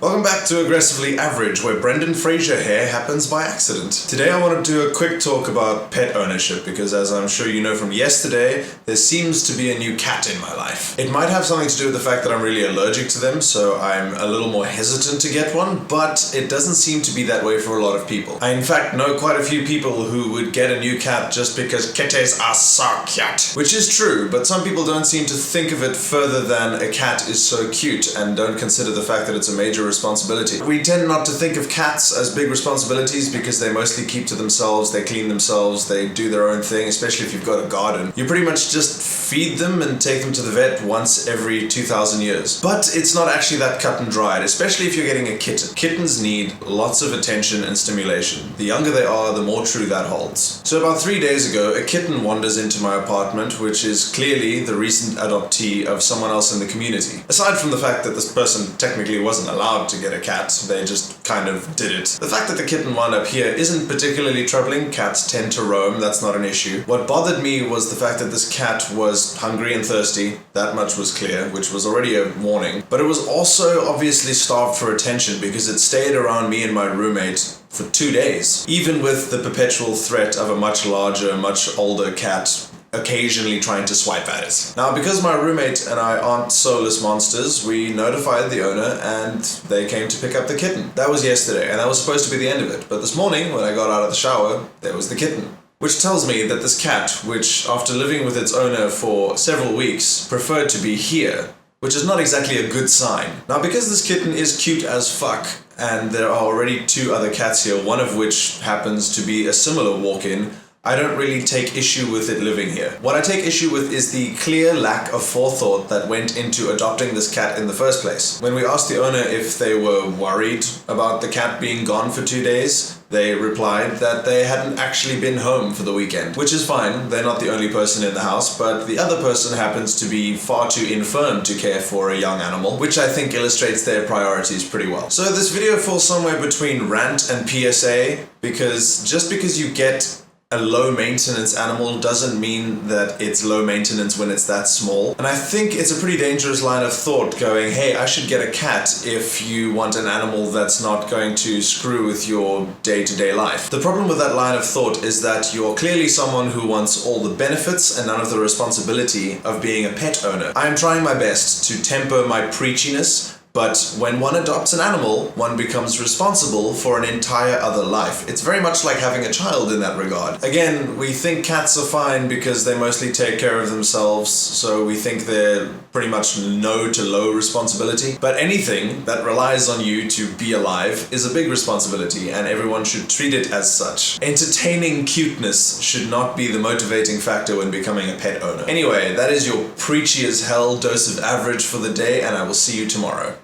Welcome back to Aggressively Average, where Brendan Fraser hair happens by accident. Today I want to do a quick talk about pet ownership because, as I'm sure you know from yesterday, there seems to be a new cat in my life. It might have something to do with the fact that I'm really allergic to them, so I'm a little more hesitant to get one, but it doesn't seem to be that way for a lot of people. I in fact know quite a few people who would get a new cat just because kittens are so cute. Which is true, but some people don't seem to think of it further than a cat is so cute and don't consider the fact that it's a major responsibility. We tend not to think of cats as big responsibilities because they mostly keep to themselves, they clean themselves, they do their own thing, especially if you've got a garden. You pretty much just feed them and take them to the vet once every 2,000 years. But it's not actually that cut and dried, especially if you're getting a kitten. Kittens need lots of attention and stimulation. The younger they are, the more true that holds. So about 3 days ago, a kitten wanders into my apartment, which is clearly the recent adoptee of someone else in the community. Aside from the fact that this person technically wasn't allowed to get a cat, they just kind of did it. The fact that the kitten wound up here isn't particularly troubling. Cats tend to roam, that's not an issue. What bothered me was the fact that this cat was hungry and thirsty, that much was clear, which was already a warning, but it was also obviously starved for attention because it stayed around me and my roommate for 2 days, even with the perpetual threat of a much larger, much older cat occasionally trying to swipe at it. Now, because my roommate and I aren't soulless monsters, we notified the owner and they came to pick up the kitten. That was yesterday, and that was supposed to be the end of it. But this morning, when I got out of the shower, there was the kitten. Which tells me that this cat, which after living with its owner for several weeks, preferred to be here, which is not exactly a good sign. Now, because this kitten is cute as fuck, and there are already 2 other cats here, one of which happens to be a similar walk-in, I don't really take issue with it living here. What I take issue with is the clear lack of forethought that went into adopting this cat in the first place. When we asked the owner if they were worried about the cat being gone for 2 days, they replied that they hadn't actually been home for the weekend. Which is fine, they're not the only person in the house, but the other person happens to be far too infirm to care for a young animal, which I think illustrates their priorities pretty well. So this video falls somewhere between rant and PSA, because just because you get a low-maintenance animal doesn't mean that it's low maintenance when it's that small. And I think it's a pretty dangerous line of thought going, hey, I should get a cat if you want an animal that's not going to screw with your day-to-day life. The problem with that line of thought is that you're clearly someone who wants all the benefits and none of the responsibility of being a pet owner. I am trying my best to temper my preachiness, but when one adopts an animal, one becomes responsible for an entire other life. It's very much like having a child in that regard. Again, we think cats are fine because they mostly take care of themselves, so we think they're pretty much no to low responsibility. But anything that relies on you to be alive is a big responsibility, and everyone should treat it as such. Entertaining cuteness should not be the motivating factor when becoming a pet owner. Anyway, that is your preachy as hell dose of average for the day, and I will see you tomorrow.